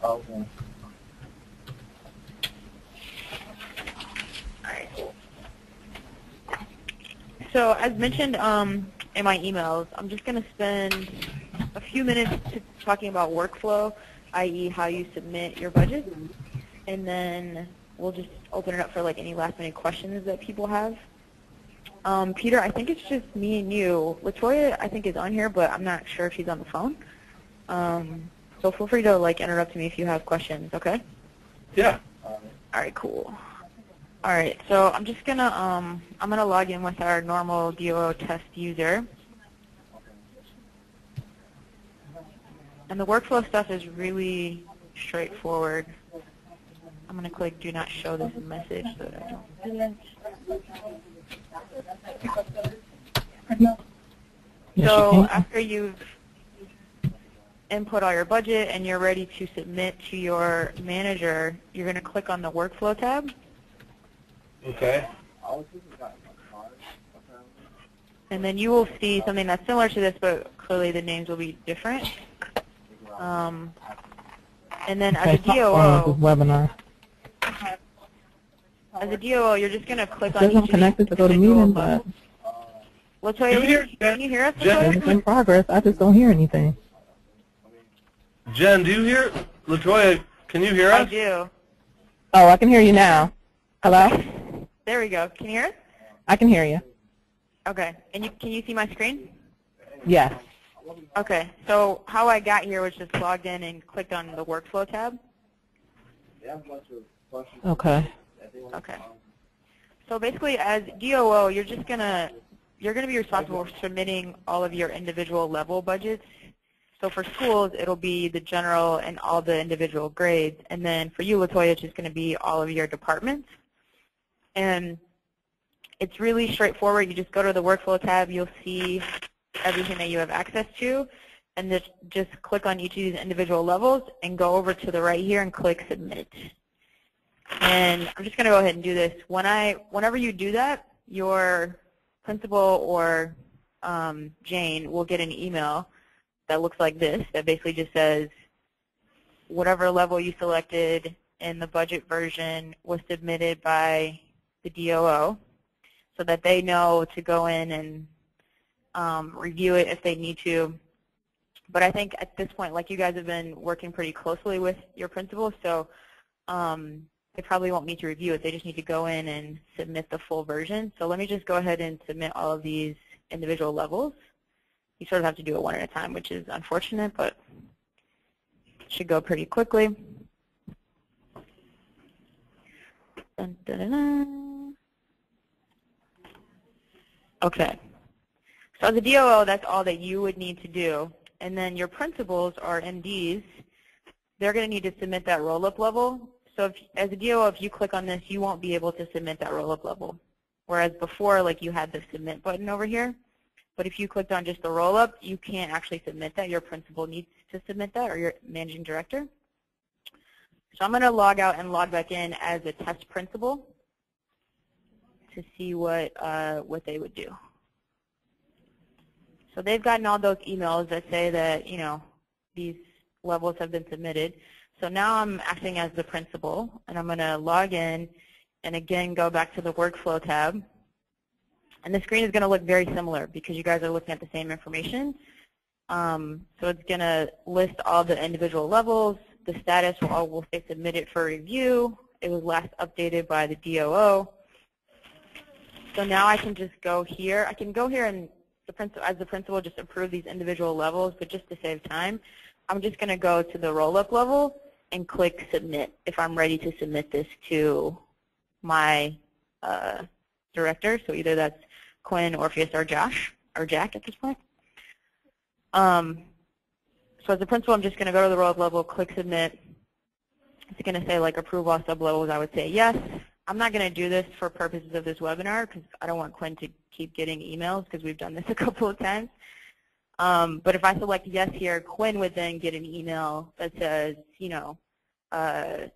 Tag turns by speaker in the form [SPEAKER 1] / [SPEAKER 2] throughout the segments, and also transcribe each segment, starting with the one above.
[SPEAKER 1] Okay.
[SPEAKER 2] Alright, cool. So as mentioned in my emails, I'm just going to spend a few minutes talking about workflow, i.e. how you submit your budget, and then we'll just open it up for like any last minute questions that people have. Peter, I think it's just me and you. Latoya, I think, is on here, but I'm not sure if she's on the phone. So feel free to like interrupt me if you have questions, okay?
[SPEAKER 1] Yeah.
[SPEAKER 2] All right, cool. All right, so I'm just gonna I'm gonna log in with our normal DOO test user, and the workflow stuff is really straightforward. I'm gonna click Do Not Show This Message so that I don't do that. So after you've input all your budget and you're ready to submit to your manager, you're gonna click on the Workflow tab.
[SPEAKER 1] Okay.
[SPEAKER 2] And then you will see something that's similar to this, but clearly the names will be different. And then as a DOO, you're just going to click on each
[SPEAKER 3] connected to go to meeting, but
[SPEAKER 2] Latoya, can you hear us?
[SPEAKER 3] It's in progress. I just don't hear anything.
[SPEAKER 1] Jen, do you hear? Latoya, can you hear us?
[SPEAKER 2] I do.
[SPEAKER 3] Oh, I can hear you now. Hello?
[SPEAKER 2] There we go. Can you hear us?
[SPEAKER 3] I can hear you.
[SPEAKER 2] Okay. And can you see my screen?
[SPEAKER 3] Yes.
[SPEAKER 2] Okay. So how I got here was just logged in and clicked on the Workflow tab.
[SPEAKER 3] Okay.
[SPEAKER 2] Okay. So basically, as DOO, you're gonna be responsible for submitting all of your individual level budgets. So for schools, it'll be the general and all the individual grades, and then for you, Latoya, it's just going to be all of your departments. And it's really straightforward. You just go to the Workflow tab. You'll see everything that you have access to, and just click on each of these individual levels and go over to the right here and click Submit. And I'm just going to go ahead and do this. Whenever you do that, your principal or Jane will get an email that looks like this, that basically just says whatever level you selected in the budget version was submitted by the DOO, so that they know to go in and review it if they need to. But I think at this point, like, you guys have been working pretty closely with your principal, so they probably won't need to review it. They just need to go in and submit the full version. So let me just go ahead and submit all of these individual levels. You sort of have to do it one at a time, which is unfortunate, but it should go pretty quickly. Dun, dun, dun, dun. Okay. So as a DOO, that's all that you would need to do. And then your principals or MDs, they're going to need to submit that roll-up level. So as a DOO, if you click on this, you won't be able to submit that roll-up level. Whereas before, like, you had the submit button over here. But if you clicked on just the roll-up, you can't actually submit that. Your principal needs to submit that, or your managing director. So I'm going to log out and log back in as a test principal to see what they would do. So they've gotten all those emails that say that, you know, these levels have been submitted. So now I'm acting as the principal, and I'm going to log in and again go back to the Workflow tab. And the screen is going to look very similar because you guys are looking at the same information. So it's going to list all the individual levels. The status will say submitted for review. It was last updated by the DOO. So now I can just go here. I can go here and as the principal just approve these individual levels, but just to save time, I'm just going to go to the roll-up level and click Submit if I'm ready to submit this to my director. So either that's Quinn, Orpheus, or Josh, or Jack at this point. So as a principal, I'm just going to go to the roll-up level, click Submit. It's going to say, like, approve all sub-levels. I would say yes. I'm not going to do this for purposes of this webinar because I don't want Quinn to keep getting emails because we've done this a couple of times. But if I select yes here, Quinn would then get an email that says, you know,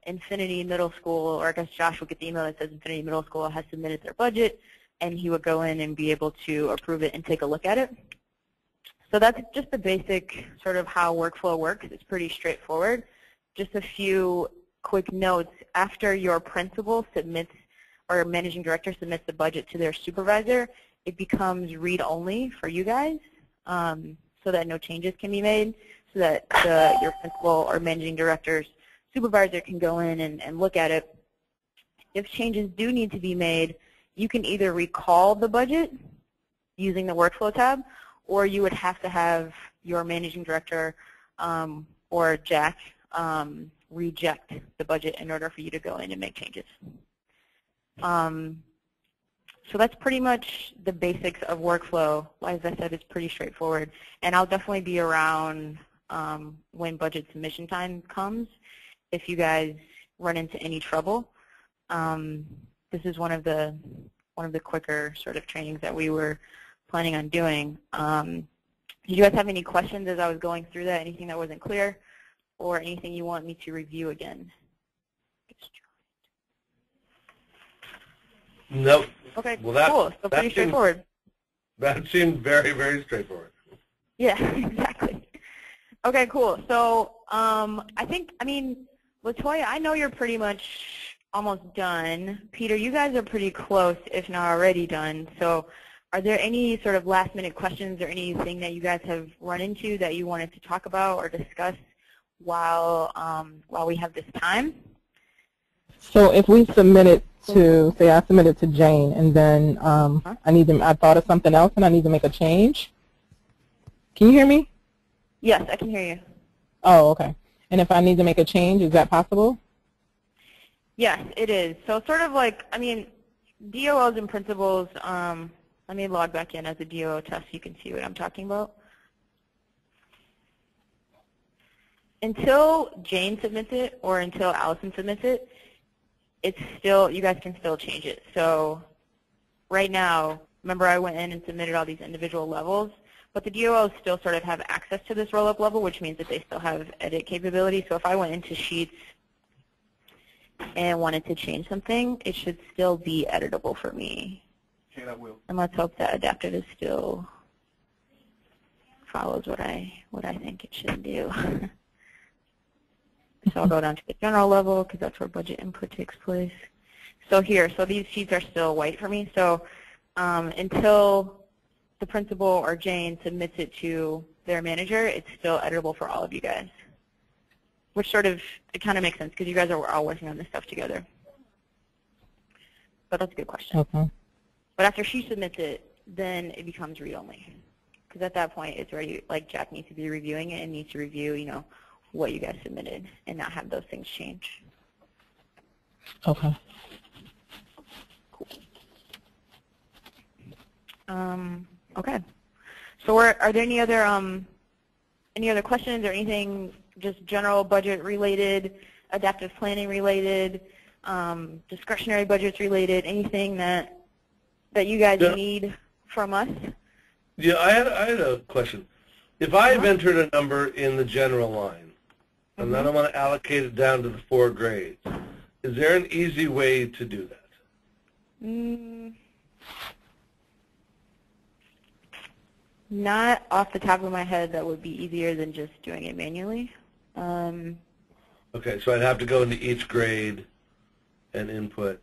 [SPEAKER 2] Infinity Middle School, or I guess Josh would get the email that says Infinity Middle School has submitted their budget, and he would go in and be able to approve it and take a look at it. So that's just the basic sort of how workflow works. It's pretty straightforward. just a few quick notes. After your principal submits or managing director submits the budget to their supervisor, it becomes read-only for you guys, so that no changes can be made, so that your principal or managing director's supervisor can go in and look at it. If changes do need to be made, you can either recall the budget using the workflow tab, or you would have to have your managing director or Jack reject the budget in order for you to go in and make changes. So that's pretty much the basics of workflow. As I said, it's pretty straightforward. And I'll definitely be around when budget submission time comes if you guys run into any trouble. This is one of the quicker sort of trainings that we were planning on doing. Did you guys have any questions as I was going through that? Anything that wasn't clear, or anything you want me to review again?
[SPEAKER 1] Nope.
[SPEAKER 2] Okay,
[SPEAKER 1] well,
[SPEAKER 2] cool. So pretty straightforward.
[SPEAKER 1] That seemed very, very straightforward.
[SPEAKER 2] Yeah, exactly. Okay, cool. So LaToya, I know you're pretty much almost done. Peter, you guys are pretty close, if not already done. So are there any sort of last-minute questions or anything that you guys have run into that you wanted to talk about or discuss while we have this time?
[SPEAKER 3] So if we submit it to, say I submit it to Jane, and then I thought of something else and I need to make a change. Can you hear me?
[SPEAKER 2] Yes, I can hear you.
[SPEAKER 3] Oh, okay. And if I need to make a change, is that possible?
[SPEAKER 2] Yes, it is. So sort of like, DOLs and principals, let me log back in as a DOO test so you can see what I'm talking about. Until Jane submits it or until Allison submits it, it's still, you guys can still change it. So right now, remember I went in and submitted all these individual levels, but the DOLs still sort of have access to this roll-up level, which means that they still have edit capability. So if I went into Sheets and wanted to change something, it should still be editable for me.
[SPEAKER 1] Okay, that will.
[SPEAKER 2] And let's hope that adaptive is still follows what I think it should do. So I'll go down to the general level because that's where budget input takes place. So here, so these sheets are still white for me. So until the principal or Jane submits it to their manager, it's still editable for all of you guys. Which sort of, it kind of makes sense because you guys are all working on this stuff together. But that's a good question.
[SPEAKER 3] Okay.
[SPEAKER 2] But after she submits it, then it becomes read-only. Because at that point, it's already, like Jack needs to be reviewing it and needs to review, what you guys submitted and not have those things change.
[SPEAKER 3] Okay.
[SPEAKER 2] Cool. Okay. So are there any other questions or anything just general budget related, adaptive planning related, discretionary budgets related, anything that you guys need from us?
[SPEAKER 1] Yeah, I had a question. If I've entered a number in the general line, and then I want to allocate it down to the 4 grades, is there an easy way to do that?
[SPEAKER 2] Not off the top of my head that would be easier than just doing it manually.
[SPEAKER 1] Okay, so I'd have to go into each grade and input.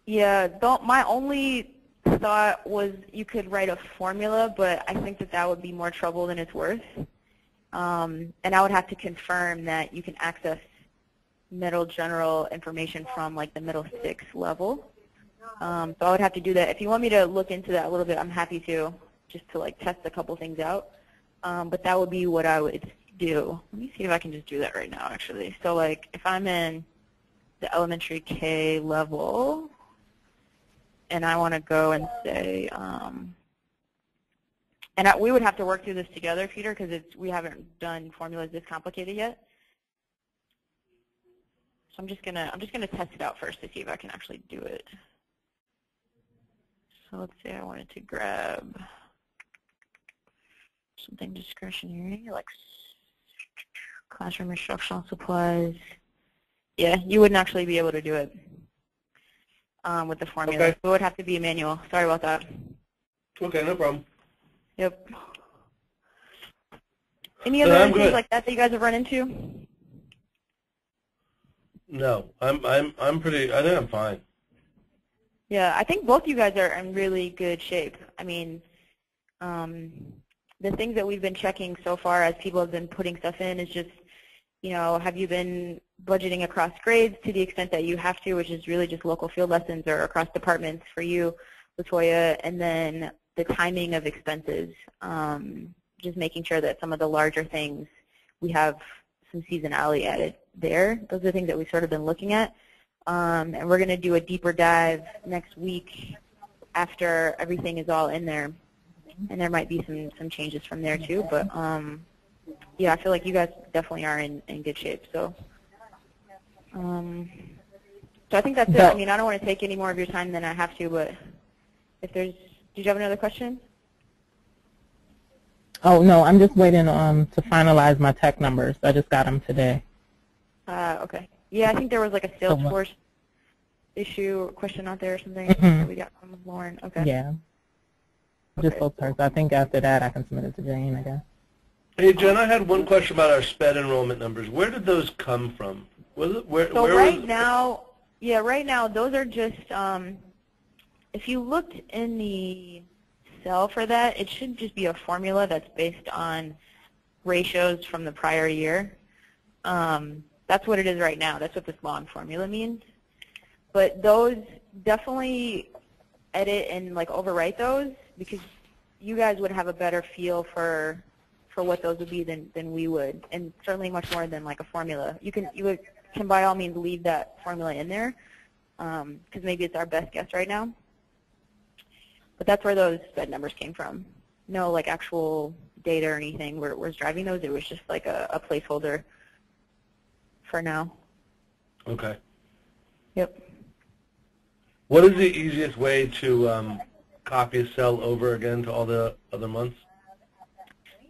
[SPEAKER 2] Yeah, my only thought was you could write a formula, but I think that would be more trouble than it's worth. And I would have to confirm that you can access middle general information from like the middle 6 level. So I would have to do that. If you want me to look into that a little bit, I'm happy to, just to like test a couple things out. But that would be what I would do. Let me see if I can just do that right now, actually. So like if I'm in the elementary K level, and I want to go and say, we would have to work through this together, Peter, because we haven't done formulas this complicated yet. So I'm just gonna test it out first to see if I can actually do it. So let's say I wanted to grab something discretionary, like classroom instructional supplies. Yeah, you wouldn't actually be able to do it with the formula.
[SPEAKER 1] Okay.
[SPEAKER 2] So it would have to be a manual. Sorry about that.
[SPEAKER 1] Okay, no problem.
[SPEAKER 2] Yep. Any other things like that you guys have run into?
[SPEAKER 1] No, I'm pretty. I think I'm fine.
[SPEAKER 2] Yeah, I think both you guys are in really good shape. I mean, the things that we've been checking so far as people have been putting stuff in is just, you know, have you been budgeting across grades to the extent that you have to, which is really just local field lessons, or across departments for you, Latoya, and then the timing of expenses, just making sure that some of the larger things we have some seasonality added there. Those are the things that we've sort of been looking at. And we're going to do a deeper dive next week after everything is all in there. And there might be some changes from there too. But yeah, I feel like you guys definitely are in good shape. So I think that's it. I mean, I don't want to take any more of your time than I have to, but if there's, did you have another question?
[SPEAKER 3] Oh, no, I'm just waiting to finalize my tech numbers. I just got them today.
[SPEAKER 2] Okay. Yeah, I think there was like a Salesforce issue or question out there or something
[SPEAKER 3] Mm-hmm.
[SPEAKER 2] that we got from Lauren. Okay.
[SPEAKER 3] Yeah. Just those parts. I think after that I can submit it to Jane, I guess.
[SPEAKER 1] Hey, Jen, I had one question about our SPED enrollment numbers. Where did those come from? Was it where?
[SPEAKER 2] So
[SPEAKER 1] where
[SPEAKER 2] right
[SPEAKER 1] was,
[SPEAKER 2] now, yeah, right now those are just, if you looked in the cell for that, it should just be a formula that's based on ratios from the prior year. That's what it is right now. That's what this long formula means. But those, definitely edit and like overwrite those, because you guys would have a better feel for what those would be than we would, and certainly much more than like a formula. You can by all means leave that formula in there, because maybe it's our best guess right now. But that's where those SPED numbers came from. No like actual data or anything was driving those. It was just like a placeholder for now.
[SPEAKER 1] Okay.
[SPEAKER 2] Yep.
[SPEAKER 1] What is the easiest way to copy a cell over again to all the other months?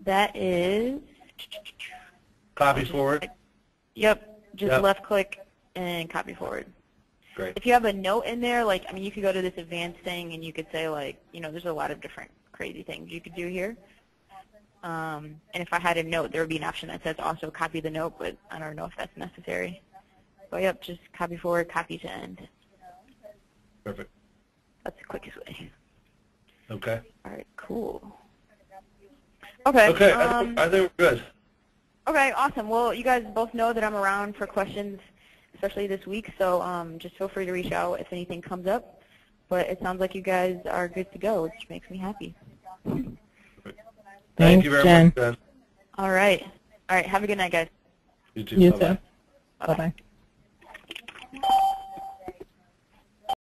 [SPEAKER 2] That is.
[SPEAKER 1] Copy forward?
[SPEAKER 2] Yep. Just
[SPEAKER 1] Yep.
[SPEAKER 2] left click and copy forward.
[SPEAKER 1] Great.
[SPEAKER 2] If you have a note in there, like, I mean, you could go to this advanced thing and you could say, like, you know, there's a lot of different crazy things you could do here. And if I had a note, there would be an option that says also copy the note, but I don't know if that's necessary. But yep, just copy forward, copy to end.
[SPEAKER 1] Perfect.
[SPEAKER 2] That's the quickest way.
[SPEAKER 1] Okay.
[SPEAKER 2] All right, cool. Okay.
[SPEAKER 1] Okay, I think we're good.
[SPEAKER 2] Okay, awesome. Well, you guys both know that I'm around for questions, especially this week, so just feel free to reach out if anything comes up. But it sounds like you guys are good to go, which makes me happy.
[SPEAKER 1] Thank you very
[SPEAKER 3] Jen.
[SPEAKER 1] much, Jen.
[SPEAKER 2] All right. All right, have a good night, guys.
[SPEAKER 1] You too.
[SPEAKER 3] You
[SPEAKER 1] Bye-bye.
[SPEAKER 3] too. Bye-bye.